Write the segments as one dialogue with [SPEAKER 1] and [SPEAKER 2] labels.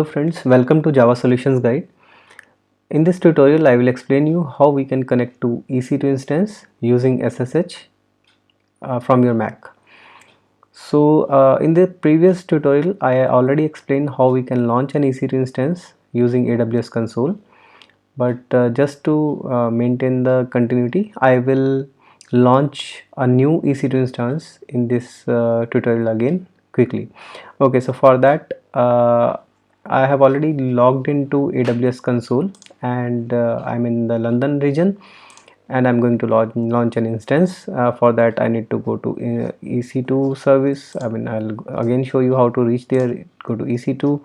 [SPEAKER 1] Friends, welcome to Java Solutions Guide. In this tutorial I will explain you how we can connect to EC2 instance using SSH from your Mac. So in the previous tutorial I already explained how we can launch an EC2 instance using AWS console, but just to maintain the continuity I will launch a new EC2 instance in this tutorial again quickly. Okay, so for that I have already logged into AWS console, and I'm in the London region, and I'm going to launch an instance. For that I need to go to EC2 service. I'll again show you how to reach there. Go to EC2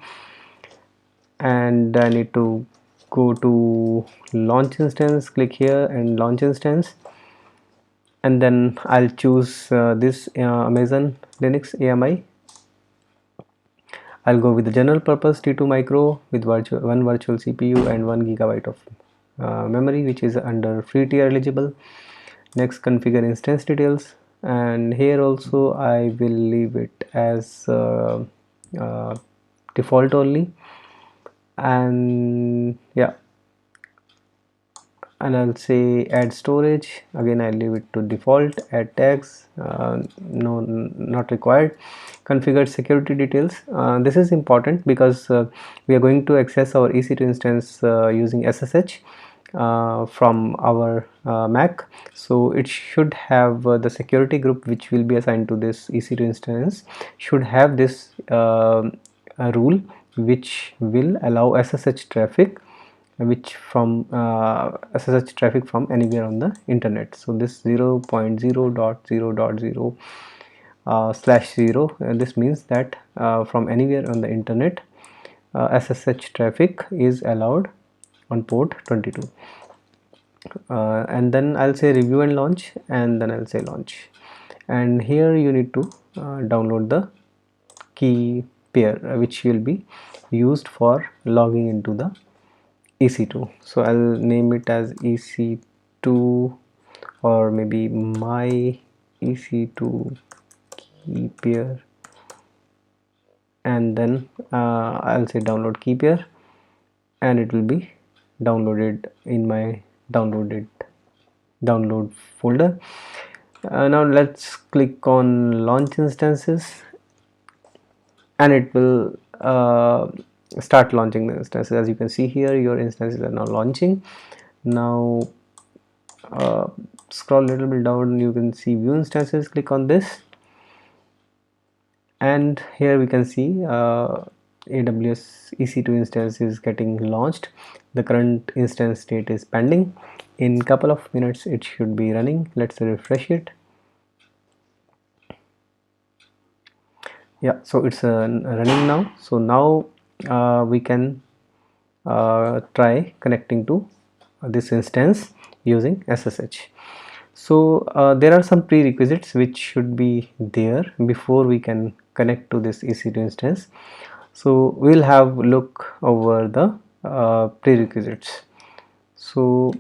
[SPEAKER 1] and I need to go to launch instance, click here and launch instance, and then I'll choose this Amazon Linux AMI. I'll go with the general purpose T2 micro with one virtual CPU and 1 gigabyte of memory, which is under free tier eligible. Next, configure instance details, and here also I will leave it as uh, default only, and yeah, and I'll say add storage. Again I'll leave it to default. Add tags, no, not required. Configure security details. This is important because we are going to access our EC2 instance using SSH from our Mac, so it should have the security group which will be assigned to this EC2 instance should have this rule which will allow SSH traffic, which from SSH traffic from anywhere on the internet. So this 0.0.0.0 /0, this means that from anywhere on the internet SSH traffic is allowed on port 22. And then I'll say review and launch, and then I'll say launch, and here you need to download the key pair which will be used for logging into the EC2. So I'll name it as EC2, or maybe my EC2 key pair, and then I'll say download key pair, and it will be downloaded in my download folder. Now let's click on launch instances, and it will start launching the instances. As you can see here, your instances are now launching. Now scroll a little bit down, you can see view instances. Click on this, and here we can see AWS EC2 instance is getting launched. The current instance state is pending. In couple of minutes it should be running. Let's refresh it. Yeah, so it's running now. So now we can try connecting to this instance using SSH. So there are some prerequisites which should be there before we can connect to this EC2 instance. So we'll have look over the prerequisites. So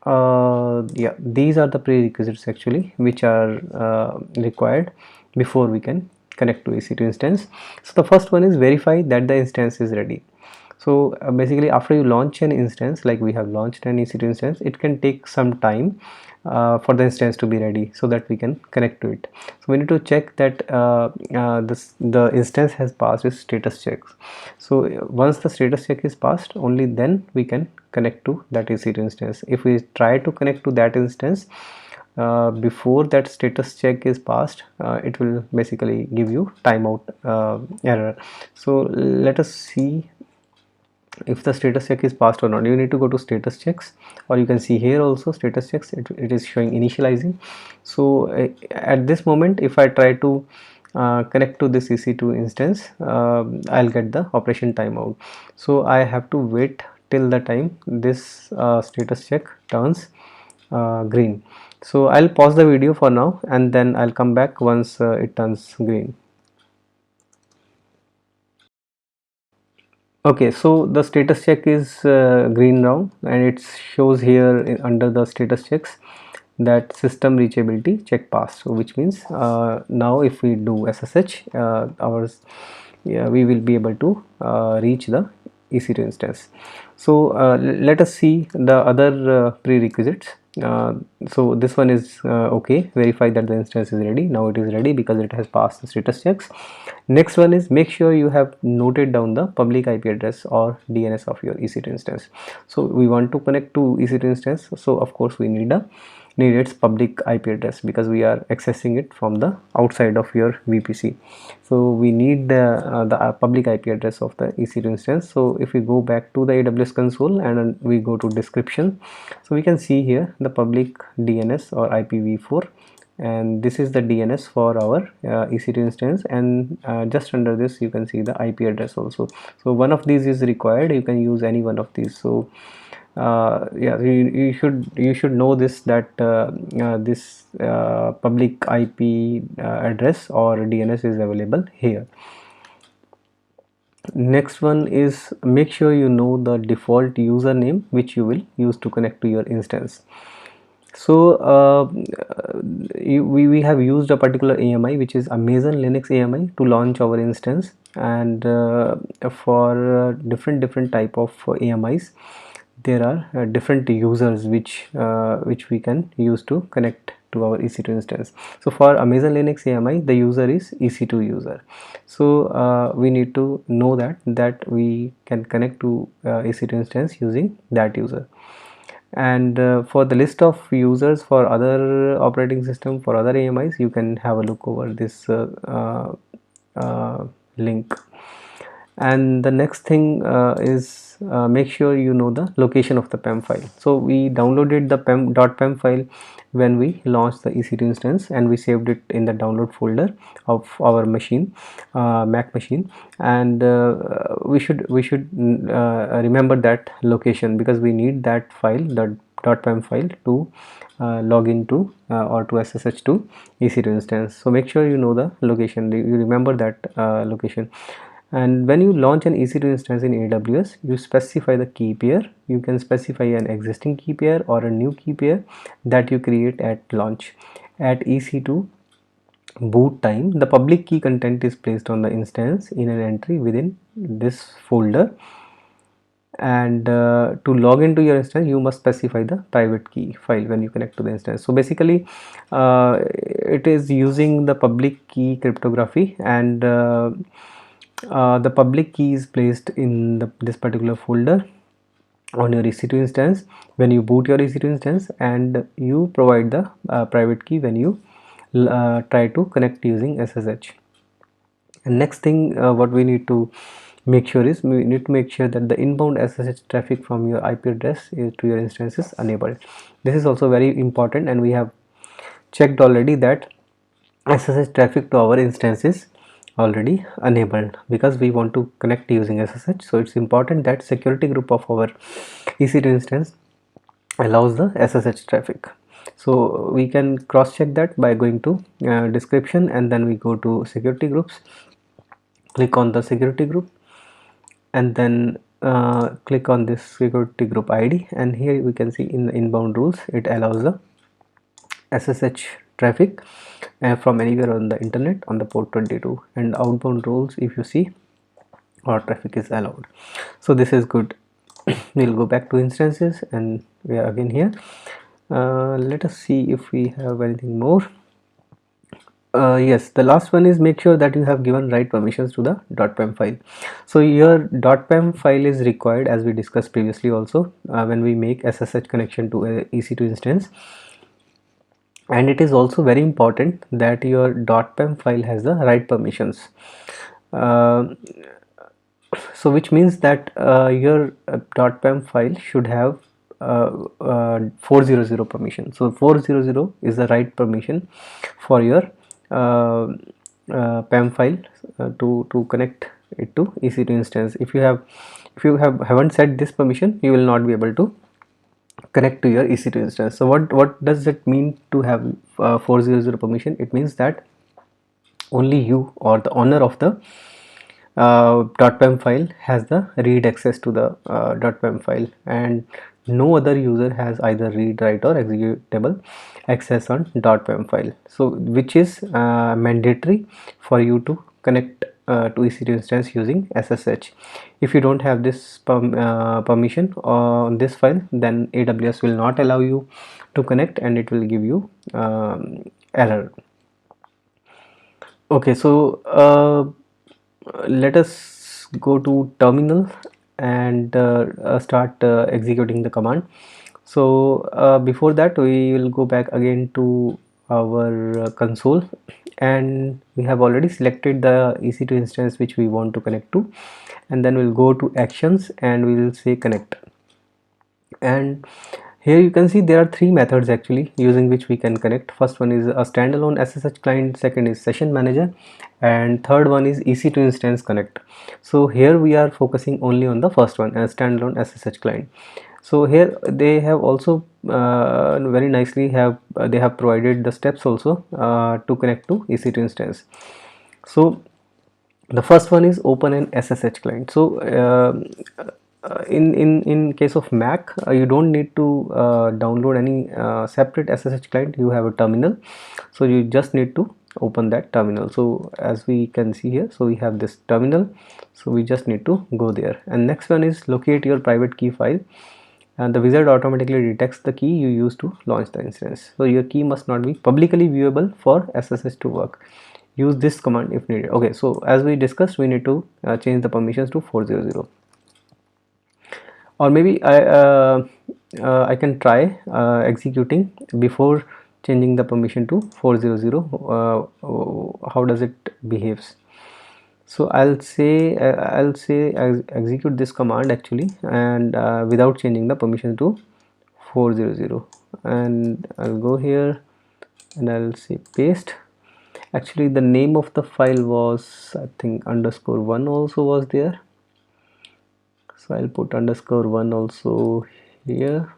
[SPEAKER 1] yeah, these are the prerequisites actually which are required before we can connect to EC2 instance. So the first one is verify that the instance is ready. So basically after you launch an instance, like we have launched an EC2 instance, it can take some time for the instance to be ready so that we can connect to it. So we need to check that the instance has passed its status checks. So once the status check is passed, only then we can connect to that EC2 instance. If we try to connect to that instance before that status check is passed, it will basically give you timeout error. So let us see if the status check is passed or not. You need to go to status checks, or you can see here also status checks. It is showing initializing. So at this moment if I try to connect to this EC2 instance, I'll get the operation timeout. So I have to wait till the time this status check turns green. So I'll pause the video for now, and then I'll come back once it turns green. Okay, so the status check is green now, and it shows here under the status checks that system reachability check passed. So which means now if we do SSH, our we will be able to reach the EC2 instance. So let us see the other prerequisites. So this one is okay, verify that the instance is ready. Now it is ready because it has passed the status checks. Next one is make sure you have noted down the public IP address or DNS of your EC2 instance. So we want to connect to EC2 instance, so of course we need its public IP address because we are accessing it from the outside of your VPC. So we need the public IP address of the EC2 instance. So if we go back to the AWS console and we go to description, so we can see here the public DNS or IPv4, and this is the DNS for our EC2 instance, and just under this you can see the IP address also. So one of these is required, you can use any one of these. So yeah, you should know this, that this public IP address or DNS is available here. Next one is make sure you know the default username which you will use to connect to your instance. So we have used a particular AMI, which is Amazon Linux AMI, to launch our instance, and for different type of AMIs there are different users which we can use to connect to our EC2 instance. So for Amazon Linux AMI, the user is EC2 user. So we need to know that we can connect to EC2 instance using that user. And for the list of users for other operating system, for other AMIs, you can have a look over this link. And the next thing is make sure you know the location of the PEM file. So we downloaded the .pem file when we launched the EC2 instance, and we saved it in the download folder of our machine, Mac machine, and we should remember that location because we need that file, the .pem file, to log into or to SSH to EC2 instance. So make sure you know the location, you remember that location. And when you launch an EC2 instance in AWS, you specify the key pair. You can specify an existing key pair or a new key pair that you create at launch. At EC2 boot time, the public key content is placed on the instance in an entry within this folder, and to log into your instance you must specify the private key file when you connect to the instance. So basically it is using the public key cryptography, and the public key is placed in this particular folder on your EC2 instance when you boot your EC2 instance, and you provide the private key when you try to connect using SSH. And next thing what we need to make sure is we need to make sure that the inbound SSH traffic from your IP address to your instance is enabled. This is also very important, and we have checked already that SSH traffic to our instance is already enabled because we want to connect using SSH. So it's important that security group of our EC2 instance allows the SSH traffic. So we can cross check that by going to description, and then we go to security groups, click on the security group, and then click on this security group ID, and here we can see in the inbound rules it allows the SSH traffic from anywhere on the internet on the port 22, and outbound rules, if you see, our traffic is allowed. So this is good. We'll go back to instances, and we are again here. Let us see if we have anything more. Yes, the last one is make sure that you have given right permissions to the .pem file. So your .pem file is required, as we discussed previously also, when we make SSH connection to a EC2 instance. And it is also very important that your .pem file has the right permissions. So which means that your .pem file should have 400 permission. So 400 is the right permission for your PEM file to connect it to EC2 instance. If you haven't set this permission, you will not be able to connect to your EC2 instance. So what does it mean to have 400 permission? It means that only you or the owner of the .pem file has the read access to the .pem file, and no other user has either read, write or executable access on .pem file. So which is mandatory for you to connect to EC2 instance using SSH. If you don't have this permission on this file, then AWS will not allow you to connect and it will give you error. Okay, so let us go to terminal and start executing the command. So before that, we will go back again to our console, and we have already selected the EC2 instance which we want to connect to, and then we'll go to actions and we will say connect. And here you can see there are three methods actually using which we can connect. First one is a standalone SSH client, second is session manager, and third one is EC2 instance connect. So here we are focusing only on the first one, a standalone SSH client. So here they have also very nicely they have provided the steps also to connect to EC2 instance. So the first one is open an SSH client. So in case of Mac, you don't need to download any separate SSH client. You have a terminal, so you just need to open that terminal. So as we can see here, so we have this terminal, so we just need to go there. And next one is locate your private key file, and the wizard automatically detects the key you use to launch the instance. So your key must not be publicly viewable for SSH to work. Use this command if needed. Okay, so as we discussed, we need to change the permissions to 400, or maybe I can try executing before changing the permission to 400. How does it behaves? So I'll say execute this command actually, and without changing the permission to 400, and I'll go here and I'll say paste. Actually the name of the file was, I think, _1 also was there, so I'll put _1 also here,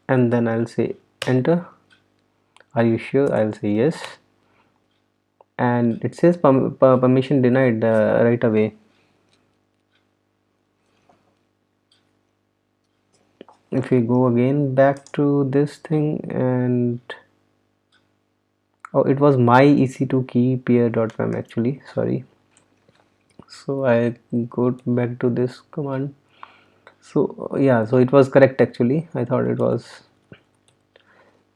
[SPEAKER 1] and then I'll say enter. Are you sure? I'll say yes, and it says permission denied right away. If we go again back to this thing, and oh, it was my EC2 key peer.pem actually, sorry. So I go back to this command. So yeah, so it was correct actually. I thought it was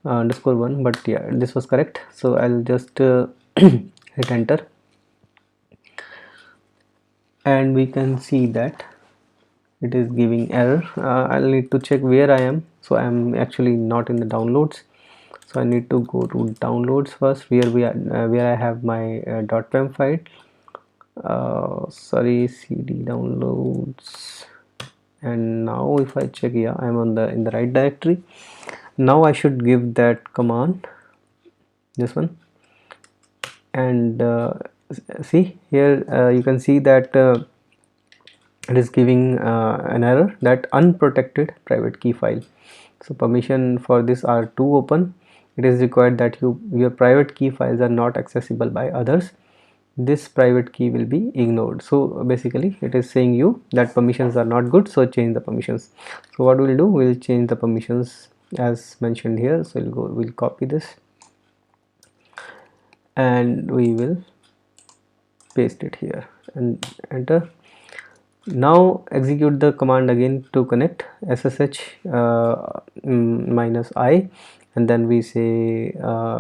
[SPEAKER 1] _1, but yeah, this was correct. So I'll just hit enter, and we can see that it is giving error. I'll need to check where I am. So I'm actually not in the downloads, so I need to go to downloads first, where we are where I have my .pem file. Sorry, cd downloads, and now if I check, yeah, I'm on in the right directory. Now I should give that command, this one, and see here you can see that it is giving an error that unprotected private key file. So permission for this are too open. It is required that your private key files are not accessible by others. This private key will be ignored. So basically it is saying you that permissions are not good, so change the permissions. So what we'll do, we'll change the permissions as mentioned here. So we'll copy this and we will paste it here and enter. Now execute the command again to connect SSH -i, and then we say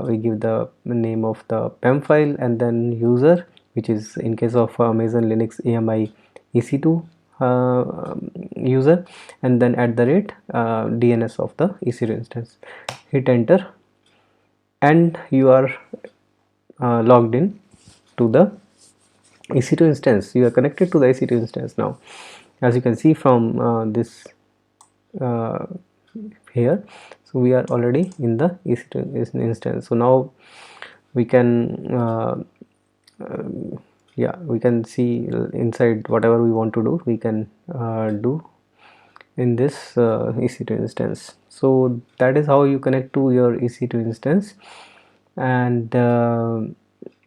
[SPEAKER 1] we give the name of the PEM file, and then user, which is in case of Amazon Linux AMI EC2 user, and then @ DNS of the EC2 instance. Hit enter, and you are logged in to the EC2 instance. You are connected to the EC2 instance now, as you can see from this here. So we are already in the EC2 instance. So now we can yeah, we can see inside whatever we want to do, we can do in this EC2 instance. So that is how you connect to your EC2 instance, and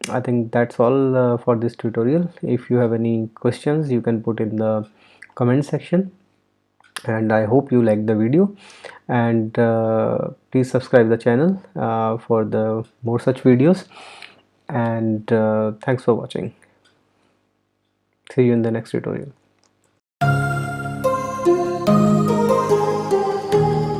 [SPEAKER 1] I think that's all for this tutorial. If you have any questions, you can put in the comment section, and I hope you like the video, and please subscribe the channel for the more such videos. and thanks for watching. See you in the next tutorial.